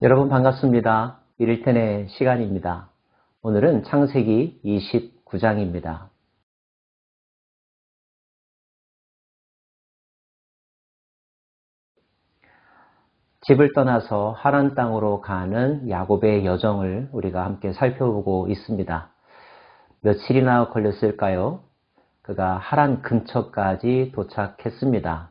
여러분 반갑습니다. 이를텐의 시간입니다. 오늘은 창세기 29장입니다. 집을 떠나서 하란 땅으로 가는 야곱의 여정을 우리가 함께 살펴보고 있습니다. 며칠이나 걸렸을까요? 그가 하란 근처까지 도착했습니다.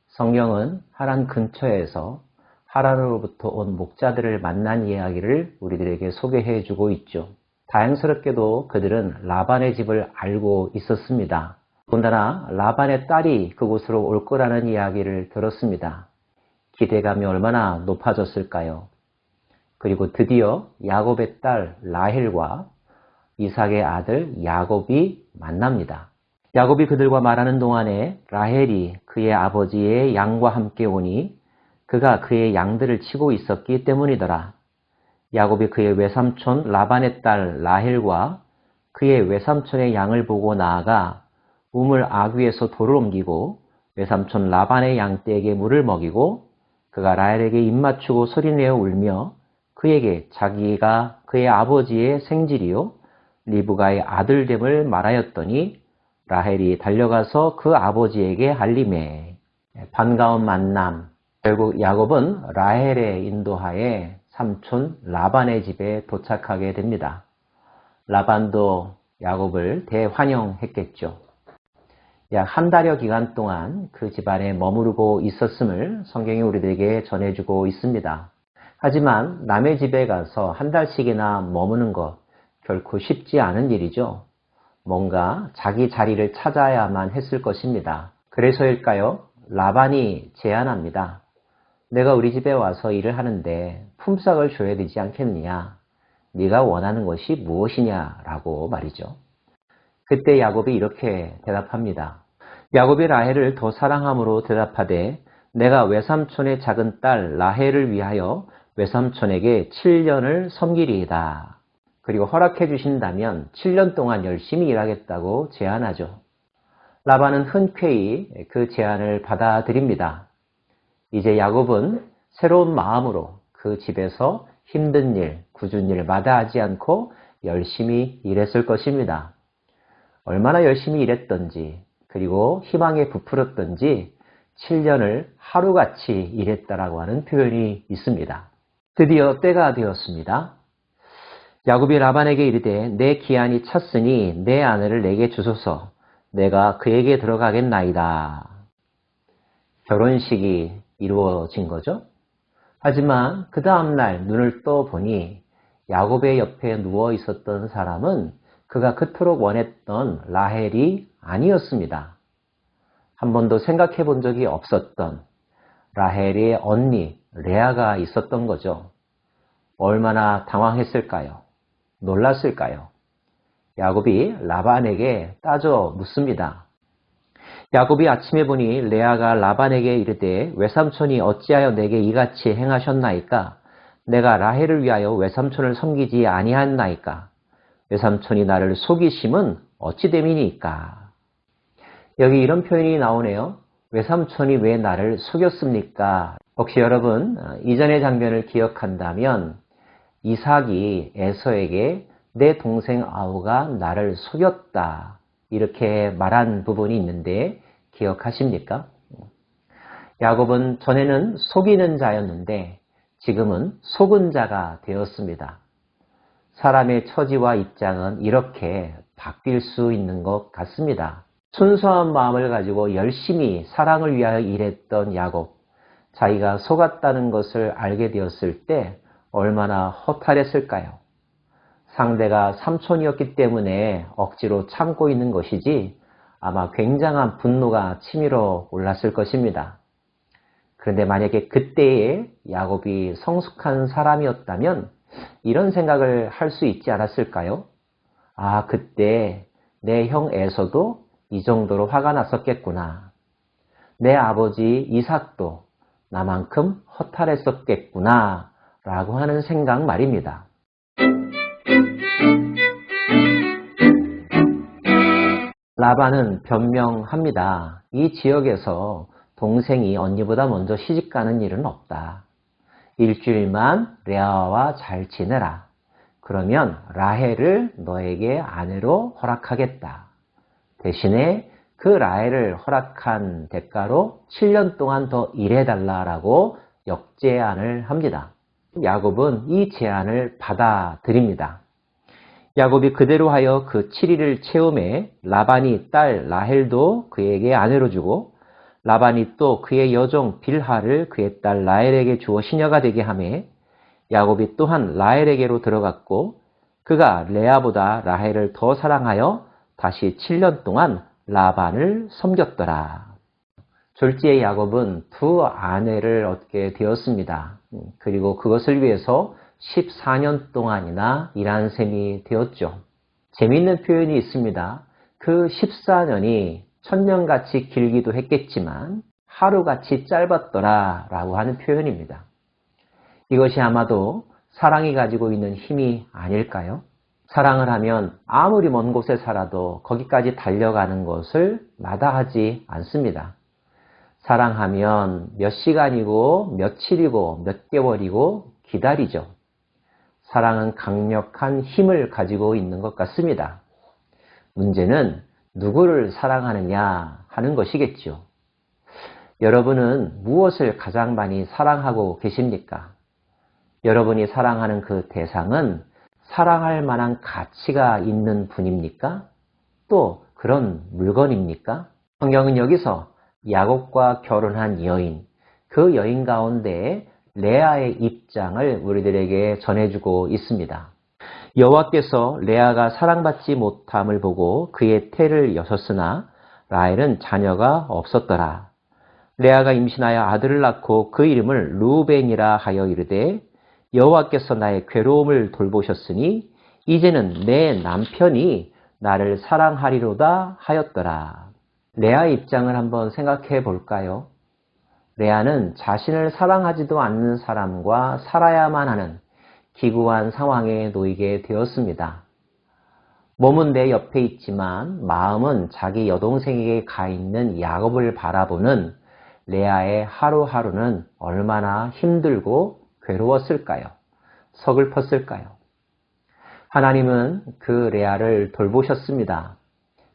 성경은 하란 근처에서 하란으로부터 온 목자들을 만난 이야기를 우리들에게 소개해 주고 있죠. 다행스럽게도 그들은 라반의 집을 알고 있었습니다. 더군다나 라반의 딸이 그곳으로 올 거라는 이야기를 들었습니다. 기대감이 얼마나 높아졌을까요? 그리고 드디어 야곱의 딸 라헬과 이삭의 아들 야곱이 만납니다. 야곱이 그들과 말하는 동안에 라헬이 그의 아버지의 양과 함께 오니 그가 그의 양들을 치고 있었기 때문이더라. 야곱이 그의 외삼촌 라반의 딸 라헬과 그의 외삼촌의 양을 보고 나아가 우물 아귀에서 돌을 옮기고 외삼촌 라반의 양떼에게 물을 먹이고 그가 라헬에게 입맞추고 소리내어 울며 그에게 자기가 그의 아버지의 생질이요 리브가의 아들됨을 말하였더니 라헬이 달려가서 그 아버지에게 알리매. 반가운 만남. 결국 야곱은 라헬의 인도하에 삼촌 라반의 집에 도착하게 됩니다. 라반도 야곱을 대환영했겠죠. 약 한 달여 기간 동안 그 집안에 머무르고 있었음을 성경이 우리들에게 전해주고 있습니다. 하지만 남의 집에 가서 한 달씩이나 머무는 것 결코 쉽지 않은 일이죠. 뭔가 자기 자리를 찾아야만 했을 것입니다. 그래서일까요? 라반이 제안합니다. 내가 우리 집에 와서 일을 하는데 품삯을 줘야 되지 않겠느냐? 네가 원하는 것이 무엇이냐? 라고 말이죠. 그때 야곱이 이렇게 대답합니다. 야곱이 라헬을 더 사랑함으로 대답하되 내가 외삼촌의 작은 딸 라헬을 위하여 외삼촌에게 7년을 섬기리이다. 그리고 허락해 주신다면 7년 동안 열심히 일하겠다고 제안하죠. 라반은 흔쾌히 그 제안을 받아들입니다. 이제 야곱은 새로운 마음으로 그 집에서 힘든 일, 굳은 일 마다하지 않고 열심히 일했을 것입니다. 얼마나 열심히 일했던지 그리고 희망에 부풀었던지 7년을 하루같이 일했다라고 하는 표현이 있습니다. 드디어 때가 되었습니다. 야곱이 라반에게 이르되 내 기한이 찼으니 내 아내를 내게 주소서 내가 그에게 들어가겠나이다. 결혼식이 이루어진 거죠. 하지만 그 다음날 눈을 떠보니 야곱의 옆에 누워 있었던 사람은 그가 그토록 원했던 라헬이 아니었습니다. 한 번도 생각해 본 적이 없었던 라헬의 언니 레아가 있었던 거죠. 얼마나 당황했을까요? 놀랐을까요? 야곱이 라반에게 따져 묻습니다. 야곱이 아침에 보니 레아가 라반에게 이르되 외삼촌이 어찌하여 내게 이같이 행하셨나이까? 내가 라헬을 위하여 외삼촌을 섬기지 아니하였나이까? 외삼촌이 나를 속이심은 어찌 됨이니까? 여기 이런 표현이 나오네요. 외삼촌이 왜 나를 속였습니까? 혹시 여러분 이전의 장면을 기억한다면 이삭이 에서에게 내 동생 아우가 나를 속였다. 이렇게 말한 부분이 있는데 기억하십니까? 야곱은 전에는 속이는 자였는데 지금은 속은 자가 되었습니다. 사람의 처지와 입장은 이렇게 바뀔 수 있는 것 같습니다. 순수한 마음을 가지고 열심히 사랑을 위하여 일했던 야곱, 자기가 속았다는 것을 알게 되었을 때 얼마나 허탈했을까요? 상대가 삼촌이었기 때문에 억지로 참고 있는 것이지 아마 굉장한 분노가 치밀어 올랐을 것입니다. 그런데 만약에 그때에 야곱이 성숙한 사람이었다면 이런 생각을 할 수 있지 않았을까요? 아, 그때 내 형 에서도 이 정도로 화가 났었겠구나. 내 아버지 이삭도 나만큼 허탈했었겠구나 라고 하는 생각 말입니다. 라반은 변명합니다. 이 지역에서 동생이 언니보다 먼저 시집가는 일은 없다. 일주일만 레아와 잘 지내라. 그러면 라헬을 너에게 아내로 허락하겠다. 대신에 그 라헬을 허락한 대가로 7년 동안 더 일해달라라고 역제안을 합니다. 야곱은 이 제안을 받아들입니다. 야곱이 그대로 하여 그 7일을 채움에 라반이 딸 라헬도 그에게 아내로 주고 라반이 또 그의 여종 빌하를 그의 딸 라헬에게 주어 시녀가 되게 하매 야곱이 또한 라헬에게로 들어갔고 그가 레아보다 라헬을 더 사랑하여 다시 7년 동안 라반을 섬겼더라. 졸지에 야곱은 두 아내를 얻게 되었습니다. 그리고 그것을 위해서 14년 동안이나 일한 셈이 되었죠. 재미있는 표현이 있습니다. 그 14년이 천년같이 길기도 했겠지만 하루같이 짧았더라 라고 하는 표현입니다. 이것이 아마도 사랑이 가지고 있는 힘이 아닐까요? 사랑을 하면 아무리 먼 곳에 살아도 거기까지 달려가는 것을 마다하지 않습니다. 사랑하면 몇 시간이고 며칠이고 몇 개월이고 기다리죠. 사랑은 강력한 힘을 가지고 있는 것 같습니다. 문제는 누구를 사랑하느냐 하는 것이겠죠. 여러분은 무엇을 가장 많이 사랑하고 계십니까? 여러분이 사랑하는 그 대상은 사랑할 만한 가치가 있는 분입니까? 또 그런 물건입니까? 성경은 여기서 야곱과 결혼한 여인, 그 여인 가운데 레아의 입장을 우리들에게 전해주고 있습니다. 여호와께서 레아가 사랑받지 못함을 보고 그의 태를 여셨으나 라헬은 자녀가 없었더라. 레아가 임신하여 아들을 낳고 그 이름을 르우벤이라 하여 이르되 여호와께서 나의 괴로움을 돌보셨으니 이제는 내 남편이 나를 사랑하리로다 하였더라. 레아의 입장을 한번 생각해 볼까요? 레아는 자신을 사랑하지도 않는 사람과 살아야만 하는 기구한 상황에 놓이게 되었습니다. 몸은 내 옆에 있지만 마음은 자기 여동생에게 가 있는 야곱을 바라보는 레아의 하루하루는 얼마나 힘들고 괴로웠을까요? 서글펐을까요? 하나님은 그 레아를 돌보셨습니다.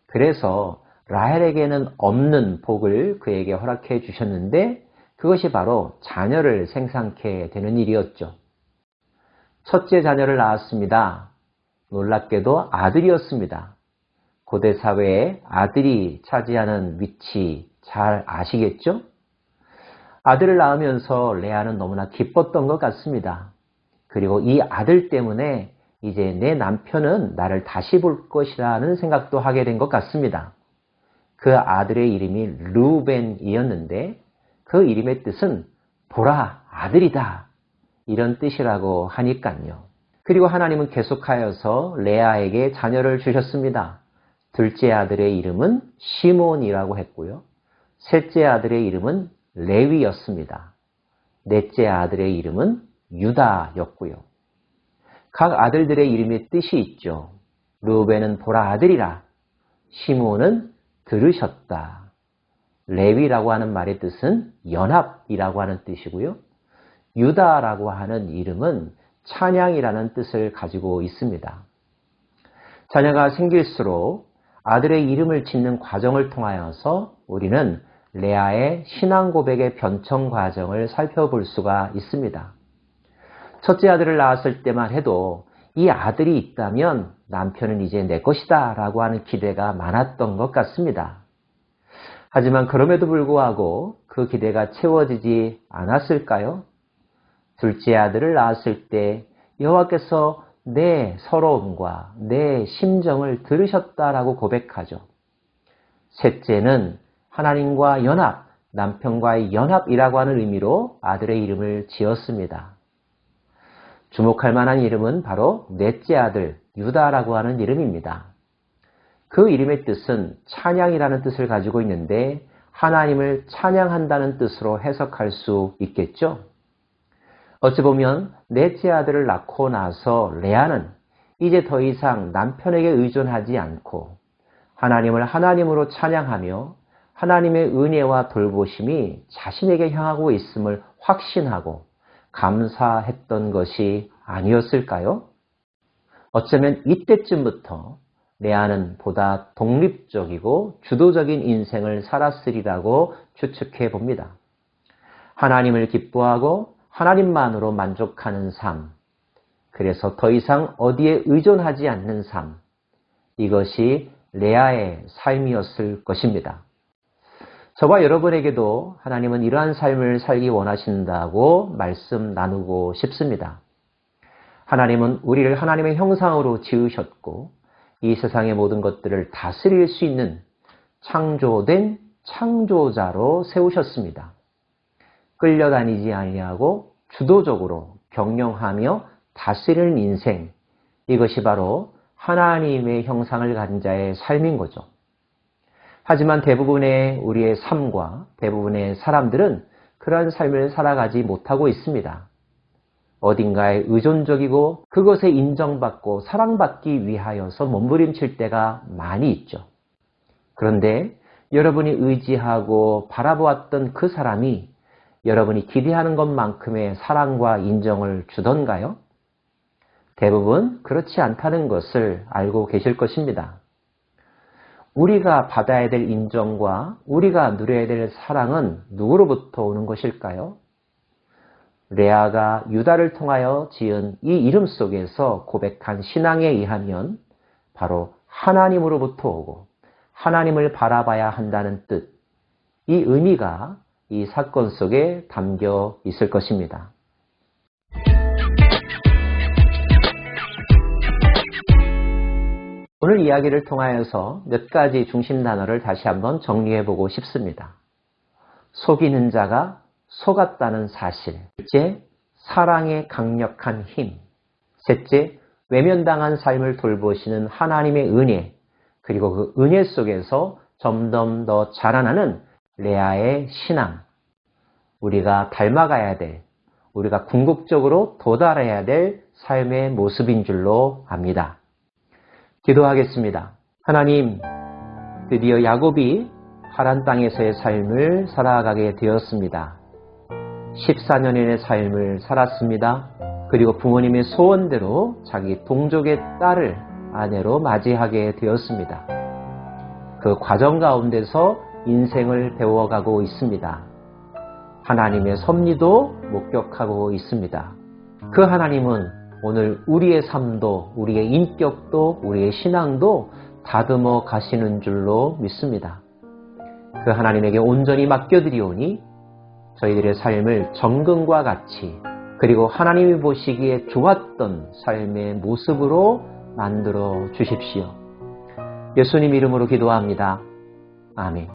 그래서 라헬에게는 없는 복을 그에게 허락해 주셨는데 그것이 바로 자녀를 생산케 되는 일이었죠. 첫째 자녀를 낳았습니다. 놀랍게도 아들이었습니다. 고대 사회에 아들이 차지하는 위치 잘 아시겠죠? 아들을 낳으면서 레아는 너무나 기뻤던 것 같습니다. 그리고 이 아들 때문에 이제 내 남편은 나를 다시 볼 것이라는 생각도 하게 된 것 같습니다. 그 아들의 이름이 르우벤이었는데 그 이름의 뜻은 보라 아들이다 이런 뜻이라고 하니까요. 그리고 하나님은 계속하여서 레아에게 자녀를 주셨습니다. 둘째 아들의 이름은 시몬이라고 했고요. 셋째 아들의 이름은 레위였습니다. 넷째 아들의 이름은 유다였고요. 각 아들들의 이름의 뜻이 있죠. 르우벤은 보라 아들이라, 시몬은 들으셨다. 레위라고 하는 말의 뜻은 연합이라고 하는 뜻이고요. 유다라고 하는 이름은 찬양이라는 뜻을 가지고 있습니다. 자녀가 생길수록 아들의 이름을 짓는 과정을 통하여서 우리는 레아의 신앙 고백의 변청 과정을 살펴볼 수가 있습니다. 첫째 아들을 낳았을 때만 해도 이 아들이 있다면 남편은 이제 내 것이다 라고 하는 기대가 많았던 것 같습니다. 하지만 그럼에도 불구하고 그 기대가 채워지지 않았을까요? 둘째 아들을 낳았을 때 여호와께서 내 서러움과 내 심정을 들으셨다라고 고백하죠. 셋째는 하나님과 연합, 남편과의 연합이라고 하는 의미로 아들의 이름을 지었습니다. 주목할 만한 이름은 바로 넷째 아들 유다라고 하는 이름입니다. 그 이름의 뜻은 찬양이라는 뜻을 가지고 있는데 하나님을 찬양한다는 뜻으로 해석할 수 있겠죠. 어찌 보면 넷째 아들을 낳고 나서 레아는 이제 더 이상 남편에게 의존하지 않고 하나님을 하나님으로 찬양하며 하나님의 은혜와 돌보심이 자신에게 향하고 있음을 확신하고 감사했던 것이 아니었을까요? 어쩌면 이때쯤부터 레아는 보다 독립적이고 주도적인 인생을 살았으리라고 추측해 봅니다. 하나님을 기뻐하고 하나님만으로 만족하는 삶, 그래서 더 이상 어디에 의존하지 않는 삶, 이것이 레아의 삶이었을 것입니다. 저와 여러분에게도 하나님은 이러한 삶을 살기 원하신다고 말씀 나누고 싶습니다. 하나님은 우리를 하나님의 형상으로 지으셨고 이 세상의 모든 것들을 다스릴 수 있는 창조된 창조자로 세우셨습니다. 끌려다니지 아니하고 주도적으로 경영하며 다스리는 인생, 이것이 바로 하나님의 형상을 가진 자의 삶인 거죠. 하지만 대부분의 우리의 삶과 대부분의 사람들은 그러한 삶을 살아가지 못하고 있습니다. 어딘가에 의존적이고 그것에 인정받고 사랑받기 위하여서 몸부림칠 때가 많이 있죠. 그런데 여러분이 의지하고 바라보았던 그 사람이 여러분이 기대하는 것만큼의 사랑과 인정을 주던가요? 대부분 그렇지 않다는 것을 알고 계실 것입니다. 우리가 받아야 될 인정과 우리가 누려야 될 사랑은 누구로부터 오는 것일까요? 레아가 유다를 통하여 지은 이 이름 속에서 고백한 신앙에 의하면 바로 하나님으로부터 오고 하나님을 바라봐야 한다는 뜻, 이 의미가 이 사건 속에 담겨 있을 것입니다. 오늘 이야기를 통하여서 몇 가지 중심 단어를 다시 한번 정리해 보고 싶습니다. 속이는 자가 속았다는 사실. 둘째, 사랑의 강력한 힘. 셋째, 외면당한 삶을 돌보시는 하나님의 은혜. 그리고 그 은혜 속에서 점점 더 자라나는 레아의 신앙. 우리가 닮아가야 될, 우리가 궁극적으로 도달해야 될 삶의 모습인 줄로 압니다. 기도하겠습니다. 하나님, 드디어 야곱이 하란 땅에서의 삶을 살아가게 되었습니다. 14년의 삶을 살았습니다. 그리고 부모님의 소원대로 자기 동족의 딸을 아내로 맞이하게 되었습니다. 그 과정 가운데서 인생을 배워가고 있습니다. 하나님의 섭리도 목격하고 있습니다. 그 하나님은 오늘 우리의 삶도, 우리의 인격도, 우리의 신앙도 다듬어 가시는 줄로 믿습니다. 그 하나님에게 온전히 맡겨드리오니 저희들의 삶을 정금과 같이 그리고 하나님이 보시기에 좋았던 삶의 모습으로 만들어 주십시오. 예수님 이름으로 기도합니다. 아멘.